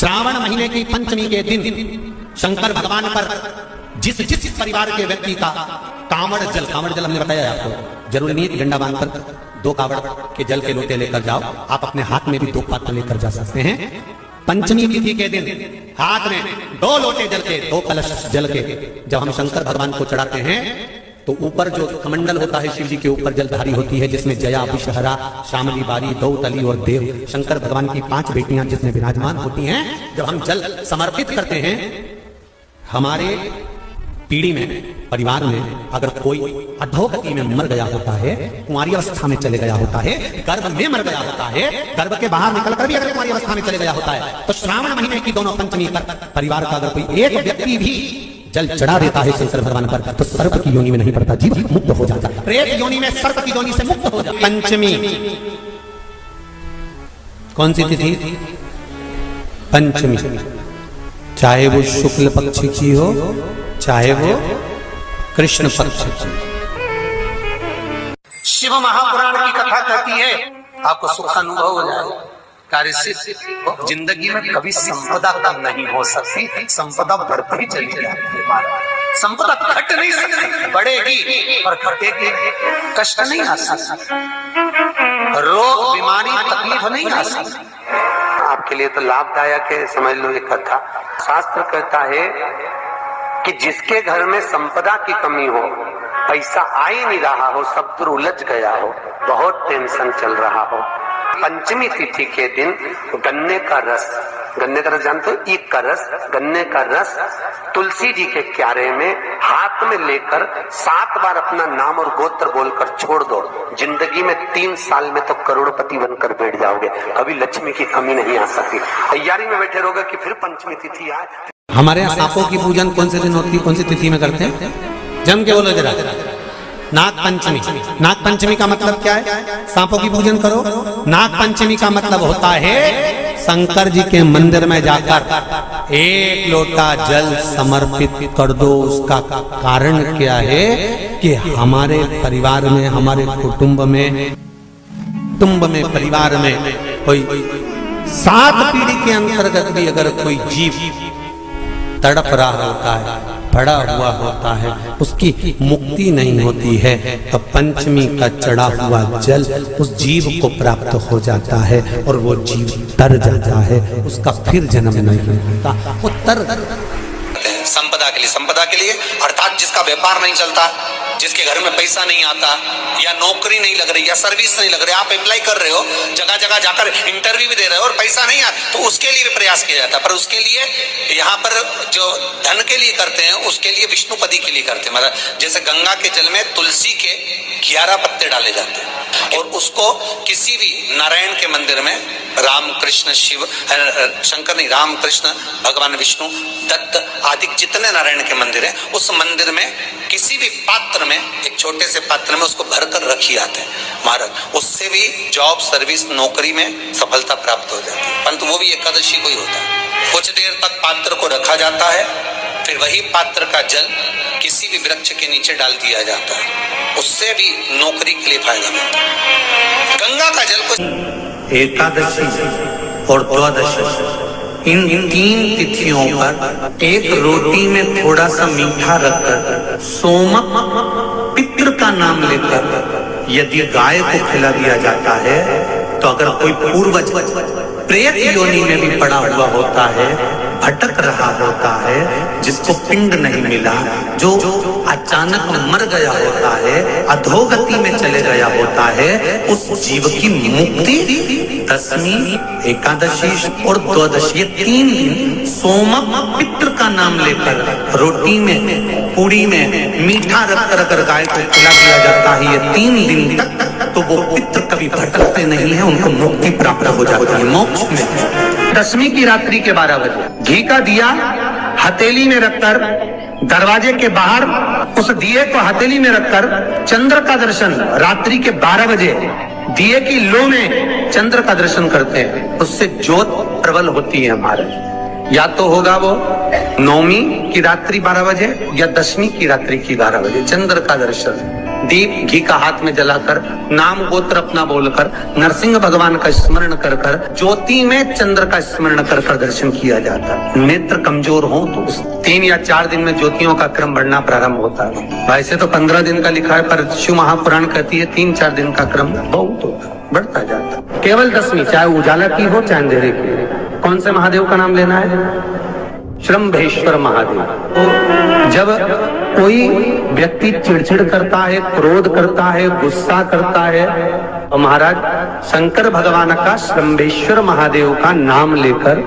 श्रावण महीने की पंचमी के दिन शंकर भगवान पर जिस जिस परिवार के व्यक्ति का कांवड़ जल हमने बताया आपको, जरूरी नहीं है कि डंडा बांधकर 2 कांवड़ के जल के लोटे लेकर जाओ, आप अपने हाथ में भी 2 पात्र लेकर जा सकते हैं। पंचमी तिथि के दिन हाथ में 2 लोटे जल के, 2 कलश जल के जब हम शंकर भगवान को चढ़ाते हैं तो ऊपर जो कमंडल होता है शिव जी के ऊपर जलधारी होती है, जिसमें जया, विषहरा, श्यामली, बारी, दौतली और देव शंकर भगवान की 5 बेटियां जिसमें विराजमान होती हैं। जब हम जल समर्पित करते हैं, हमारे पीढ़ी में, परिवार में अगर कोई अधोगति में मर गया होता है, कुंवारी अवस्था में चले गया होता है, गर्भ में मर गया होता है, गर्भ के बाहर निकलकर भी अगर कुंवारी अवस्था में चले गया होता है, तो श्रावण महीने की दोनों पंचमी पर परिवार का अगर कोई एक व्यक्ति भी जल चढ़ा देता है शंकर भगवान पर, तो सर्प की योनि में नहीं पड़ता, जीव मुक्त हो जाता है, प्रेत योनि में, सर्प की योनि से मुक्त हो जाता है। पंचमी कौन सी तिथि? पंचमी, चाहे वो शुक्ल पक्ष की हो चाहे वो कृष्ण पक्ष की। शिव महापुराण की कथा कहती है, आपको सुख अनुभव हो जाए, कार्य सिद्ध। जिंदगी में कभी संपदा कम नहीं हो सकती, संपदा बढ़ती चली जाती है। संपदा घट नहीं सकती, बढ़ेगी और घटेगी, कष्ट नहीं आ सकता, रोग बीमारी तकलीफ नहीं आ सकती। आपके लिए तो लाभदायक है, समझ लो ये कथा। शास्त्र कहता है कि जिसके घर में संपदा की कमी हो, पैसा आ ही नहीं रहा हो, सब दूर उलझ गया हो, बहुत टेंशन चल रहा हो, पंचमी तिथि के दिन गन्ने का रस जानते हो, ईख का रस, गन्ने का रस तुलसी जी के क्यारे में हाथ में लेकर 7 बार अपना नाम और गोत्र बोलकर छोड़ दो, जिंदगी में 3 साल में तो करोड़पति बनकर बैठ जाओगे, कभी लक्ष्मी की कमी नहीं आ सकती। तैयारी में बैठे रहोगे कि फिर पंचमी तिथि आए। हमारे यहाँ सांपों की पूजन कौन से दिन होती है, कौन सी तिथि में करते हैं? जम के बोलो जरा। नाग पंचमी। नाग पंचमी का मतलब क्या है? सांपों की पूजन करो। नाग पंचमी का मतलब होता है शंकर जी के मंदिर में जाकर 1 लोटा जल समर्पित कर दो। उसका कारण क्या है कि हमारे परिवार में, हमारे कुटुंब में, परिवार में कोई 7 पीढ़ी के अंतर्गत भी अगर कोई जीव तड़प रहा होता है, पड़ा हुआ होता है, उसकी मुक्ति नहीं होती है, तो पंचमी का चढ़ा हुआ जल उस जीव को प्राप्त हो जाता है और वो जीव तर जाता है, उसका फिर जन्म नहीं होता, वो तर। संपदा के लिए अर्थात जिसका व्यापार नहीं चलता, जिसके घर में पैसा नहीं आता, या नौकरी नहीं लग रही, या सर्विस नहीं लग रही, आप अप्लाई कर रहे हो, जगह जगह जाकर इंटरव्यू भी दे रहे हो और पैसा नहीं आता, तो उसके लिए भी प्रयास किया जाता है। पर उसके लिए यहाँ पर जो धन के लिए करते हैं, उसके लिए विष्णुपदी के लिए करते हैं। मतलब जैसे गंगा के जल में तुलसी के 11 पत्ते डाले जाते हैं और उसको किसी भी नारायण के मंदिर में, राम कृष्ण शिव, शंकर नहीं, राम कृष्ण भगवान विष्णु, दत्त आदि जितने नारायण के मंदिर है, उस मंदिर में किसी भी पात्र में, एक छोटे से पात्र में उसको भरकर रखी जाते हैं महाराज, उससे भी जॉब, सर्विस, नौकरी में सफलता प्राप्त हो जाती है। परंतु वो भी एकादशी को ही होता है। कुछ देर तक पात्र को रखा जाता है, फिर वही पात्र का जल किसी भी वृक्ष के नीचे डाल दिया जाता है, उससे भी नौकरी के लिए फायदा मिलता है। गंगा का जल को एकादशी और द्वादशी इन 3 तिथियों पर एक रोटी में थोड़ा सा मीठा रखकर सोमक पितृ का नाम लेकर यदि गाय को खिला दिया जाता है, तो अगर कोई पूर्वज प्रेत योनि में भी पड़ा हुआ होता है, भटक रहा होता है, जिसको पिंड नहीं मिला, जो अचानक मर गया होता है, अधोगति में चले गया होता है, उस जीव की मुक्ति दशमी, एकादशी और द्वादशी, ये 3 दिन सोमक पितृ का नाम लेकर रोटी में, पूड़ी में मीठा रखकर अगर गाय को खिला दिया जाता है, ये 3 दिन तक, तो वो पितृ कभी भटकते नहीं है, उनको मुक्ति प्राप्त हो जाती है, मोक्ष में। दशमी की रात्रि के 12 बजे घी का दिया हथेली में रखकर, दरवाजे के बाहर उस दिए को हथेली में रखकर चंद्र का दर्शन, रात्रि के 12 बजे दिए की लो में चंद्र का दर्शन करते हैं, उससे ज्योत प्रबल होती है हमारे। या तो होगा वो नवमी की रात्रि 12 बजे या दशमी की रात्रि की 12 बजे चंद्र का दर्शन। दीप घी का हाथ में जलाकर नाम गोत्र अपना बोलकर नरसिंह भगवान का स्मरण कर कर ज्योति में चंद्र का स्मरण कर कर दर्शन किया जाता है। नेत्र कमजोर हो तो 3 या 4 दिन में ज्योतियों का क्रम बढ़ना प्रारंभ होता है। वैसे तो 15 दिन का लिखा है, पर शिव महापुराण कहती है 3-4 दिन का क्रम बहुत होता, बढ़ता जाता। केवल दशमी, चाहे उजाला की हो चाहे अंधेरे की। कौन से महादेव का नाम लेना है? श्रम्भेश्वर महादेव। तो जब कोई व्यक्ति चिड़चिड़ करता है, क्रोध करता है, गुस्सा करता है, तो महाराज शंकर भगवान का श्रम्भेश्वर महादेव का नाम लेकर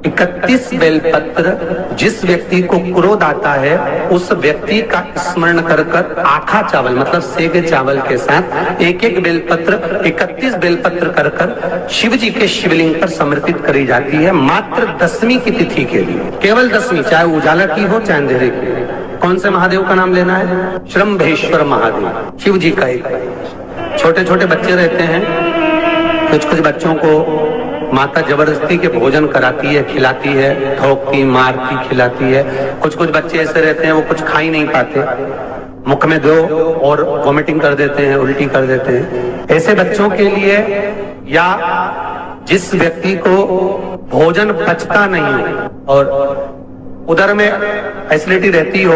31 बेलपत्र, जिस व्यक्ति को क्रोध आता है उस व्यक्ति का स्मरण कर कर आखा चावल मतलब सेके चावल के साथ एक एक बेलपत्र 31 बेलपत्र कर कर शिव जी के शिवलिंग पर समर्पित करी जाती है, मात्र दशमी की तिथि के लिए। केवल दशमी, चाहे उजाला की हो चाहे अंधेरे की। कौन से महादेव का नाम लेना है? श्रम्भेश्वर महादेव, शिव जी का एक। छोटे छोटे बच्चे रहते हैं, कुछ बच्चों को माता जबरदस्ती के भोजन कराती है, खिलाती है, ठोकती, मारती, खिलाती है। कुछ बच्चे ऐसे रहते हैं वो कुछ खा ही नहीं पाते, मुख में दो और वॉमिटिंग कर देते हैं, उल्टी कर देते हैं। ऐसे बच्चों के लिए या जिस व्यक्ति को भोजन पचता नहीं हो और उधर में एसिडिटी रहती हो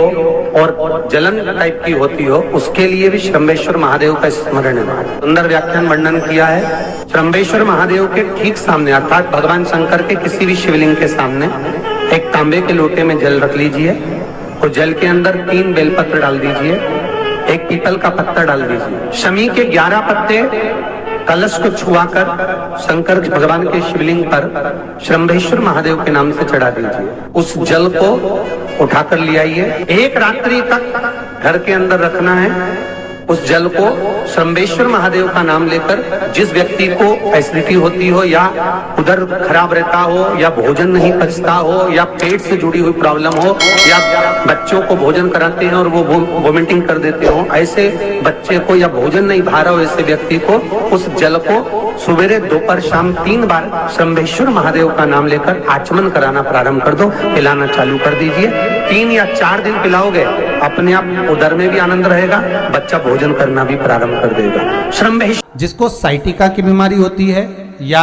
और जलन टाइप की होती हो, उसके लिए भी श्रम्भेश्वर महादेव का स्मरण है। सुंदर व्याख्यान वर्णन किया है। श्रम्भेश्वर महादेव के ठीक सामने अर्थात भगवान शंकर के किसी भी शिवलिंग के सामने एक तांबे के लोटे में जल रख लीजिए और जल के अंदर 3 बेलपत्र डाल दीजिए, एक पीपल का पत्ता डाल दीजिए, शमी के 11 पत्ते कलश को छुआकर शंकर भगवान के शिवलिंग पर श्रम्भेश्वर महादेव के नाम से चढ़ा दीजिए। उस जल को उठाकर ले आइए, 1 रात्रि तक घर के अंदर रखना है। उस जल को श्रम्भेश्वर महादेव का नाम लेकर जिस व्यक्ति को एसिडिटी होती हो या उधर खराब रहता हो या भोजन नहीं पचता हो या पेट से जुड़ी हुई प्रॉब्लम हो या बच्चों को भोजन कराते हैं और वो वोमिटिंग कर देते हो, ऐसे बच्चे को या भोजन नहीं भा रहा हो ऐसे व्यक्ति को उस जल को सुबेरे दोपहर शाम 3 बार श्रम्भेश्वर महादेव का नाम लेकर आचमन कराना प्रारंभ कर दो, पिलाना चालू कर दीजिए। 3 या 4 दिन पिलाओगे, अपने आप उदर में भी आनंद रहेगा, बच्चा भोजन करना भी प्रारंभ कर देगा। श्रम्भेश्वर जिसको साइटिका की बीमारी होती है या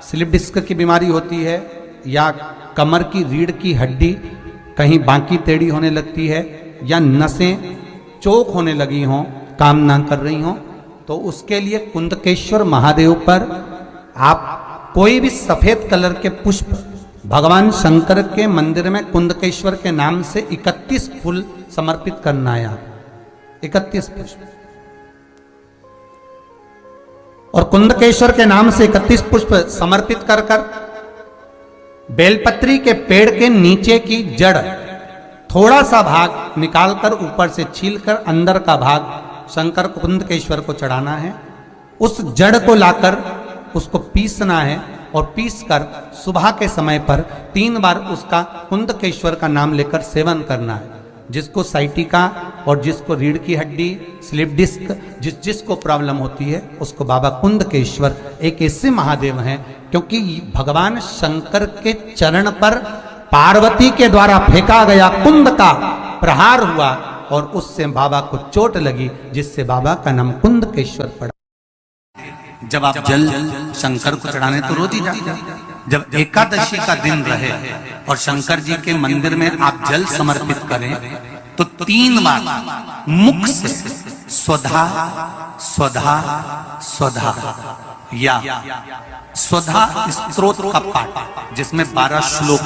स्लिप डिस्क की बीमारी होती है या कमर की रीढ़ की हड्डी कहीं बांकी टेढ़ी होने लगती है या नसें चोक होने लगी हों, काम ना कर रही हों, तो उसके लिए कुंदकेश्वर महादेव पर आप कोई भी सफेद कलर के पुष्प भगवान शंकर के मंदिर में कुंदकेश्वर के नाम से 31 फूल समर्पित करना है। 31 पुष्प और कुंदकेश्वर के नाम से 31 पुष्प समर्पित कर कर बेलपत्री के पेड़ के नीचे की जड़ थोड़ा सा भाग निकालकर ऊपर से छीलकर अंदर का भाग शंकर कुंदकेश्वर को चढ़ाना है। उस जड़ को लाकर उसको पीसना है और पीसकर सुबह के समय पर 3 बार उसका कुंदकेश्वर का नाम लेकर सेवन करना है। जिसको साइटिका और जिसको रीढ़ की हड्डी, स्लिप डिस्क, जिसको प्रॉब्लम होती है उसको बाबा कुंदकेश्वर एक ऐसे महादेव हैं, क्योंकि भगवान शंकर के चरण पर पार्वती के द्वारा फेंका गया कुंद का प्रहार हुआ और उससे बाबा को चोट लगी, जिससे बाबा का नाम कुंदकेश्वर पड़ा। जब आप जल शंकर को चढ़ाने तो रोज ही जाते हैं। जब एकादशी का दिन रहे और शंकर जी के मंदिर में आप जल समर्पित करें तो 3 बार मुख से स्वधा स्वधा स्वधा या स्वधा स्तोत्र का पाठ, जिसमें 12 श्लोक